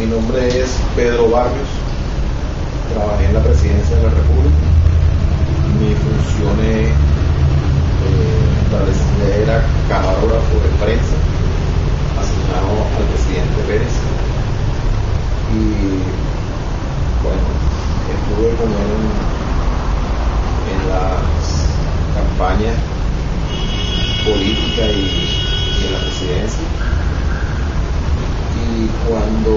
Mi nombre es Pedro Barrios, trabajé en la Presidencia de la República. Mis funciones establecidas era camarógrafo de prensa, asignado al presidente Pérez. Y bueno, estuve con él en las campañas políticas y en la presidencia. Y cuando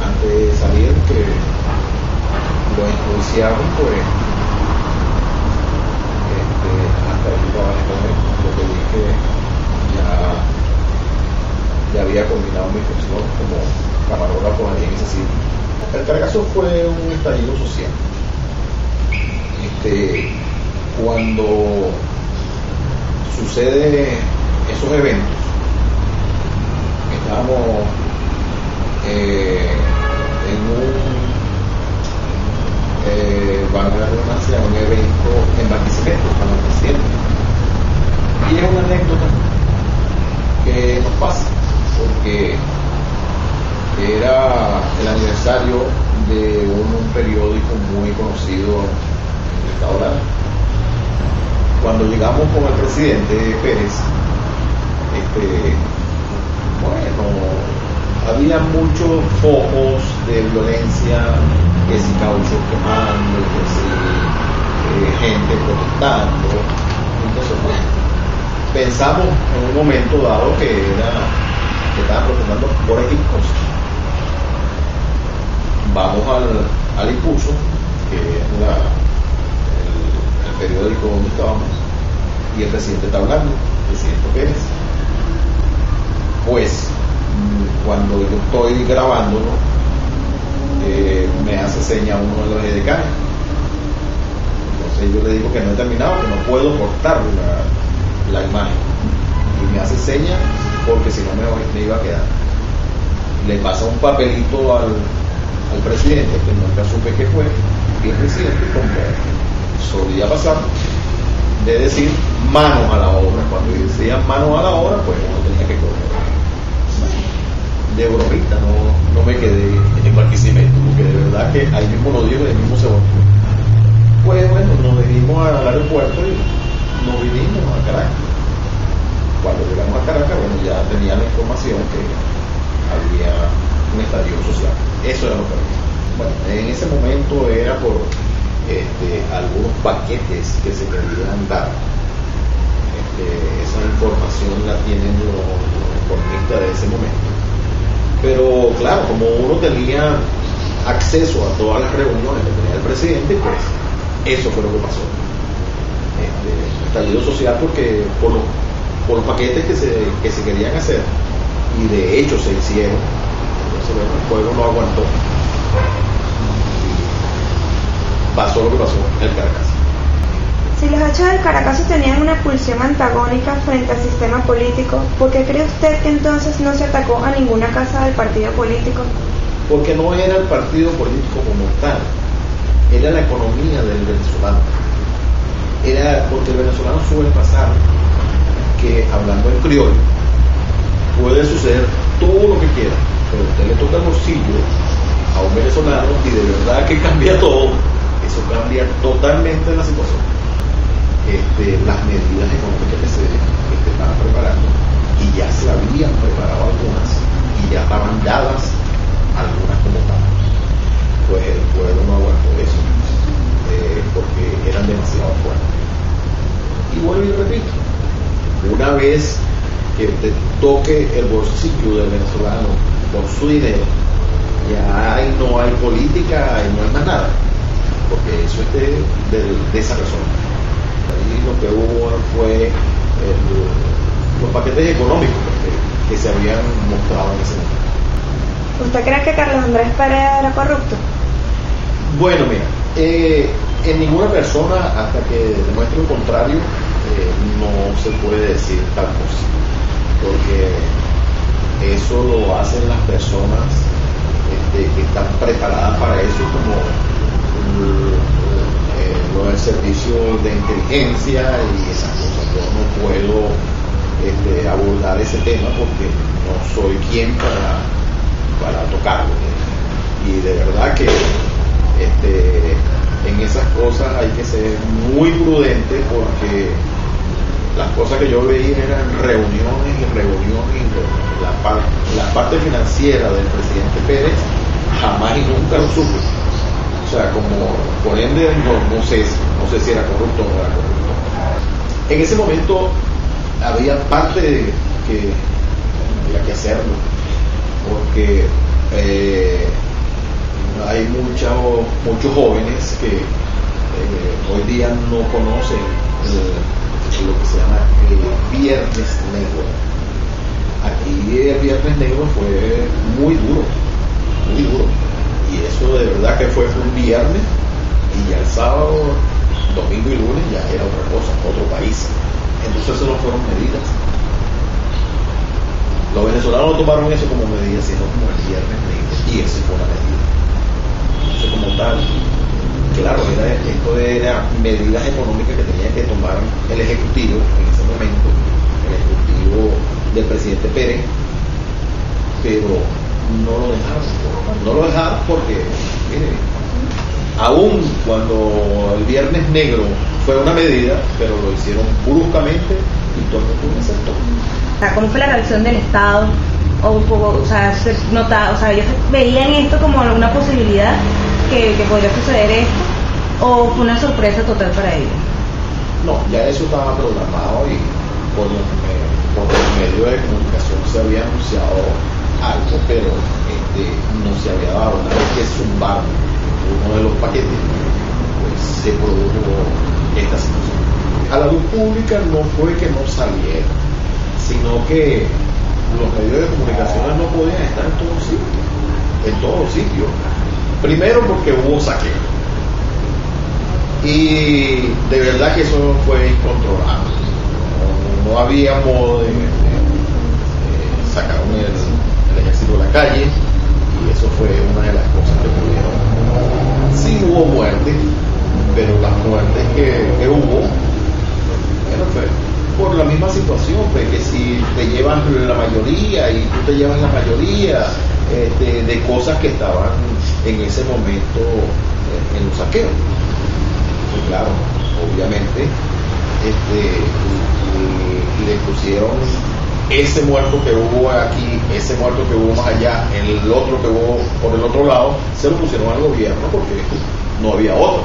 antes de salir que lo enjuiciaron, pues hasta ahí trabajé con él, lo que dije ya había culminado mi función como camarógrafo allí en ese sitio. El Caracazo fue un estallido social. Cuando sucede esos eventos, estábamos en un evento en Barquisimeto con el presidente. Y es una anécdota que nos pasa, porque era el aniversario de un periódico muy conocido en el estado Lara. Cuando llegamos con el presidente Pérez, había muchos focos de violencia, que si caucho quemando, que si gente protestando. Entonces, pensamos en un momento dado que estaban protestando por X cosas. Vamos al Impulso, que es el periódico donde estábamos, y el presidente está hablando, el presidente Pérez. Pues cuando yo estoy grabándolo, me hace seña uno de los edecanes. Entonces yo le digo que no he terminado, que no puedo cortar la imagen, y me hace seña porque si no me iba a quedar. Le pasa un papelito al presidente, que nunca supe qué fue, y el presidente, como solía pasar, de decir manos a la obra. Cuando decía manos a la obra, pues uno tenía que correr. De bromita, no me quedé en Barquisimeto, porque de verdad que ahí mismo lo digo y ahí mismo se volvió. Pues bueno, nos dirigimos al aeropuerto y nos vinimos a Caracas. Cuando llegamos a Caracas, bueno, ya tenía la información que había un estallido social. Eso era lo que había. Bueno, en ese momento era por algunos paquetes que se querían dar. Esa información la tienen los economistas de ese momento. Pero claro, como uno tenía acceso a todas las reuniones que tenía el presidente, pues eso fue lo que pasó. Estallido social porque por los paquetes que se querían hacer, y de hecho se hicieron. Entonces bueno, el pueblo no aguantó y pasó lo que pasó en el Caracas. Si los hechos del Caracazo tenían una pulsión antagónica frente al sistema político, ¿por qué cree usted que entonces no se atacó a ninguna casa del partido político? Porque no era el partido político como tal, era la economía del venezolano. Era porque el venezolano suele pasar que, hablando en criollo, puede suceder todo lo que quiera, pero usted le toca el bolsillo a un venezolano y de verdad que cambia todo. Eso cambia totalmente la situación. Las medidas económicas que se estaban preparando, y ya se habían preparado algunas y ya estaban dadas algunas como tal, pues el pueblo no aguantó eso, porque eran demasiado fuertes. Y vuelvo y repito, una vez que te toque el bolsillo del venezolano por su dinero, ya ahí no hay política y no hay más nada, porque eso es de esa persona. Ahí lo que hubo fue los paquetes económicos que se habían mostrado en ese momento. ¿Usted cree que Carlos Andrés Pérez era corrupto? Bueno, mira, en ninguna persona, hasta que demuestre lo contrario, no se puede decir tal cosa, porque eso lo hacen las personas que están preparadas para eso, como el servicio de inteligencia y esas cosas. Yo no puedo abordar ese tema porque no soy quien para tocarlo. Y de verdad que en esas cosas hay que ser muy prudente, porque las cosas que yo veía eran reuniones y reuniones, y la parte financiera del presidente Pérez jamás y nunca lo supe. O sea, como por ende no sé si era corrupto o no era corrupto. En ese momento había parte de que había que hacerlo, porque hay muchos jóvenes que hoy día no conocen lo que se llama Viernes Negro. Aquí el Viernes Negro fue muy duro, y eso de verdad que fue un viernes, y ya el sábado, domingo y lunes ya era otra cosa, otro país. Entonces eso no fueron medidas. Los venezolanos no tomaron eso como medida, sino como el Viernes Negro, y eso fue una medida. Entonces, como tal, claro, esto era medidas económicas que tenía que tomar el Ejecutivo en ese momento, el Ejecutivo del presidente Pérez, pero no lo dejaron porque, mire, aún cuando el Viernes Negro fue una medida, pero lo hicieron bruscamente y todo el mundo aceptó. ¿Cómo fue la reacción del Estado? Se notaba, ellos veían esto como una posibilidad que podría suceder esto, o fue una sorpresa total para ellos. No, ya eso estaba programado, y por los medios de comunicación se había anunciado algo, pero no se había dado. Una vez que zumbaron uno de los paquetes, pues se produjo esta situación. A la luz pública no fue que no saliera, sino que los medios de comunicación no podían estar en todos los sitios. Primero porque hubo saqueo, y de verdad que eso fue incontrolable. No había modo de sacar el ejército de la calle, y eso fue una de las cosas que pudieron. Sí hubo muertes, pero las muertes que hubo, fue por la misma situación, pues, que si te llevan la mayoría y tú te llevas la mayoría de cosas que estaban en ese momento en los saqueos. Pues claro, obviamente le pusieron ese muerto que hubo aquí, ese muerto que hubo más allá, el otro que hubo por el otro lado, se lo pusieron al gobierno porque no había otro.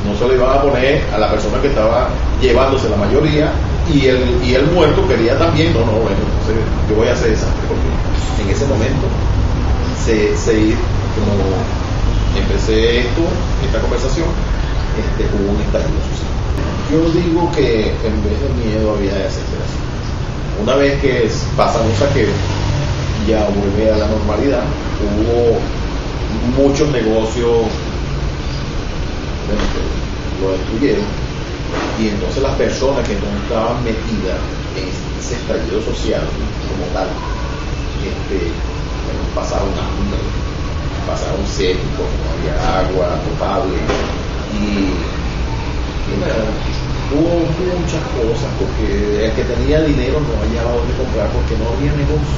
No se lo iban a poner a la persona que estaba llevándose la mayoría, y el muerto quería también. Bueno, entonces yo voy a hacer desastre, porque en ese momento como empecé esta conversación, hubo un estallido social. Yo digo que en vez de miedo había desesperación. Una vez que pasan un saqueo, ya vuelve a la normalidad. Hubo muchos negocios que lo destruyeron, y entonces las personas que no estaban metidas en ese estallido social como tal, pasaron hambre, pasaron sed, porque no había agua potable, y hubo muchas cosas, porque el que tenía dinero no hallaba dónde comprar, porque no había negocio.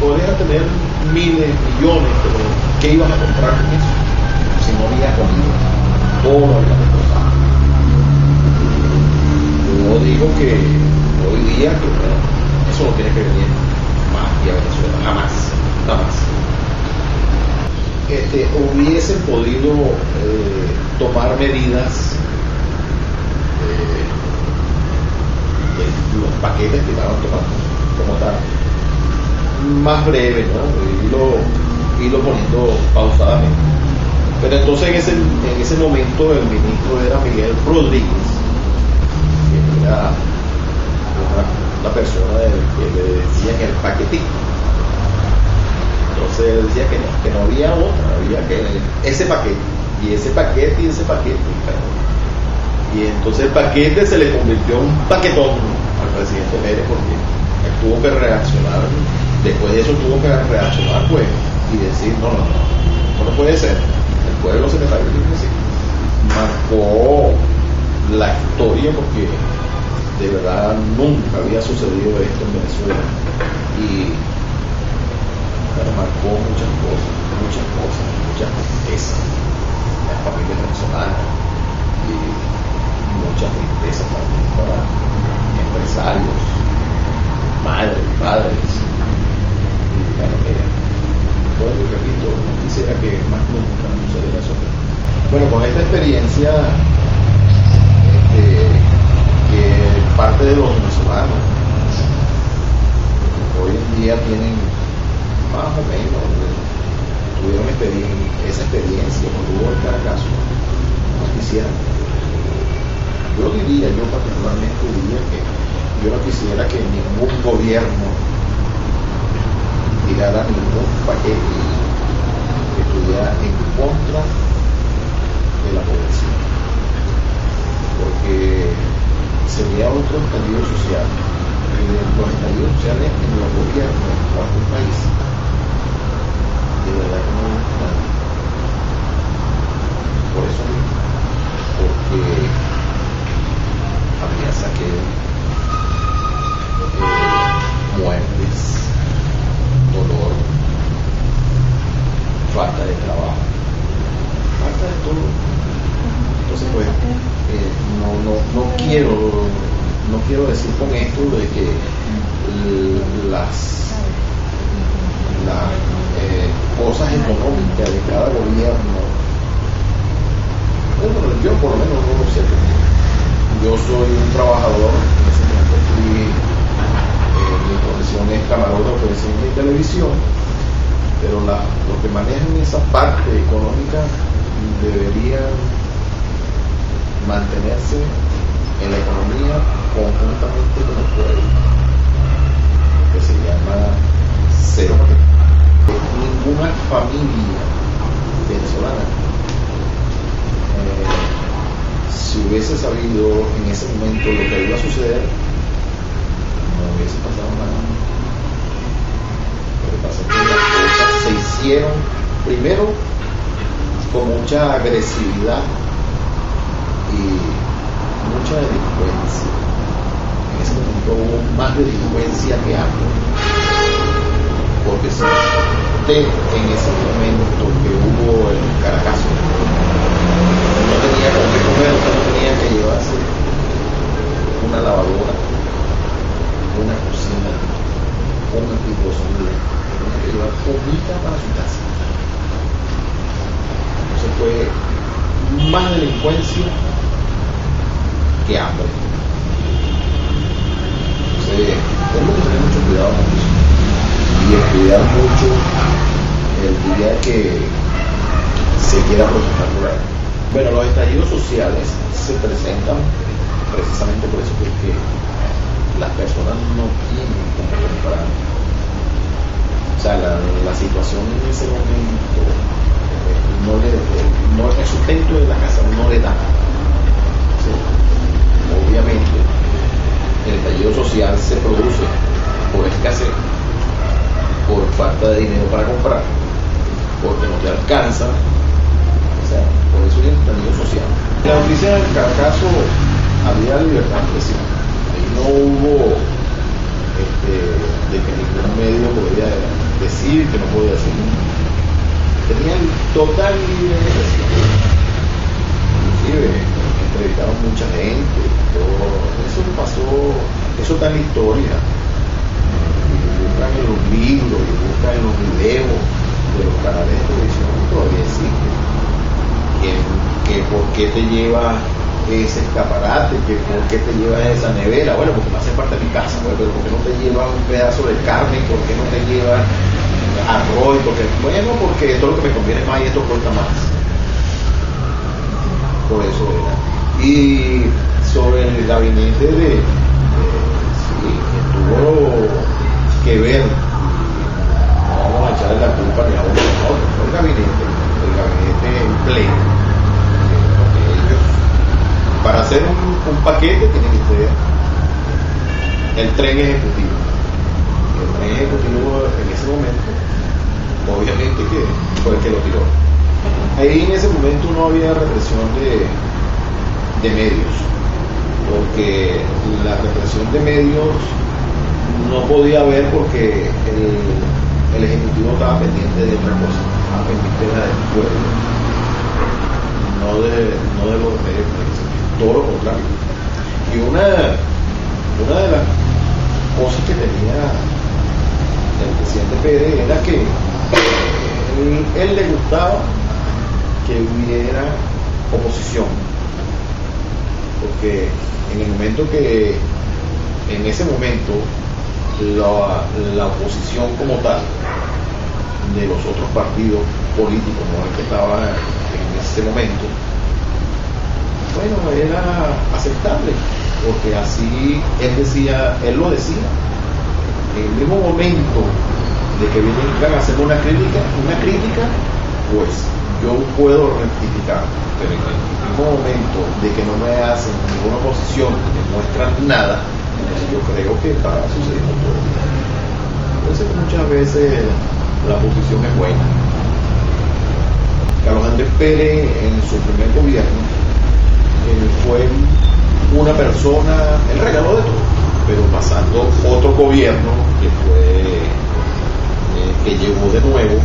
Podrías tener miles, millones, pero ¿qué ibas a comprar con eso? Si no había comida, todo lo había destrozado. Yo digo que hoy día eso no tiene que venir más aquí a Venezuela, jamás. Hubiesen podido tomar medidas de los paquetes que estaban tomando como tal, más breve, ¿no? Irlo poniendo pausadamente. Pero entonces en ese momento el ministro era Miguel Rodríguez, que era una persona que le decían el paquetito. Entonces decía que no había otra, había que ese paquete, y ese paquete. Y entonces el paquete se le convirtió en un paquetón al presidente Pérez, porque él tuvo que reaccionar. Después de eso tuvo que reaccionar, pues, y decir, no puede ser. El pueblo secretario dijo que sí. Marcó la historia, porque de verdad nunca había sucedido esto en Venezuela y bueno, marcó muchas muchas tristezas en las familias venezolanas y muchas tristezas también para empresarios, madres, padres. Y bueno, bueno, y repito, no quisiera que más nunca sucediera eso. Bueno, con esta experiencia, que parte de los venezolanos hoy en día tienen más o menos, tuvieron esa experiencia cuando hubo el Caracazo, no quisieran. Yo particularmente diría que yo no quisiera que ningún gobierno tirara ningún paquete que estuviera en contra de la población, porque sería otro estallido social. Los estallidos sociales en los gobiernos de cualquier país, de verdad que no es nada. Por eso mismo, porque habría saqueo, muertes, dolor, falta de trabajo, falta de todo. Entonces pues no quiero decir con esto de que las cosas económicas de cada gobierno, bueno, yo por lo menos no lo sé. Yo soy un trabajador, en ese momento mi profesión es camarógrafo de cine y televisión, pero los que manejan esa parte económica deberían mantenerse en la economía conjuntamente con el pueblo, que se llama cero. Ninguna familia venezolana, si hubiese sabido en ese momento lo que iba a suceder, no hubiese pasado nada. Lo que pasa es que las cosas se hicieron primero con mucha agresividad y mucha delincuencia. En ese momento hubo más delincuencia que hambre, porque si usted en ese momento que hubo el Caracazo no tenía con qué comer, usted no tenía que llevarse una lavadora, una cocina, un equipo de sonido, tenía que llevar comida para su casa. Entonces fue más delincuencia que hambre. Entonces tenemos que tener mucho cuidado con eso y estudiar mucho el día que se quiera protestar por ahí. Bueno, los estallidos sociales se presentan precisamente por eso, porque las personas no tienen cómo comprar. O sea, la situación en ese momento el sustento de la casa no le da. ¿Sí? Obviamente, el estallido social se produce por escasez, por falta de dinero para comprar, porque no te alcanza. O sea, por eso es el estallido social. En la noticia del Caracazo había libertad de expresión. Ahí no hubo de que ningún medio podía decir, que no podía decir. Tenían total libre expresión. Inclusive entrevistaron mucha gente, todo eso pasó, eso está en la historia. Buscan en los libros, buscan en los videos de los canales de televisión, todavía existe. Que por qué te lleva ese escaparate, que por qué te lleva esa nevera, bueno, porque no hace parte de mi casa, bueno, pero por qué no te lleva un pedazo de carne, por qué no te lleva arroz, porque esto es lo que me conviene más y esto cuesta más. Por eso era. Y sobre el gabinete sí, tuvo que ver, no vamos a echarle la culpa ni a uno ni a otro, fue el gabinete en pleno. Para hacer un paquete tiene que ser el tren ejecutivo. Y el tren ejecutivo en ese momento, obviamente que fue el que lo tiró. Ahí en ese momento no había represión de medios. porque la represión de medios no podía haber porque el Ejecutivo estaba pendiente de otra cosa, estaba pendiente de la del pueblo, no de los medios, todo lo contrario. Y una de las cosas que tenía el presidente Pérez era que él le gustaba que hubiera oposición, porque en ese momento la oposición como tal de los otros partidos políticos, no el que estaba en ese momento, bueno, era aceptable, porque así él lo decía, en el mismo momento de que vengan a hacer una crítica, pues yo puedo rectificar, pero en el mismo momento de que no me hacen ninguna oposición, que me muestran nada, entonces yo creo que está sucediendo todo. Entonces muchas veces la oposición es buena. Carlos Andrés Pérez en su primer gobierno fue una persona, él regaló de todo, pero pasando otro gobierno que llegó de nuevo,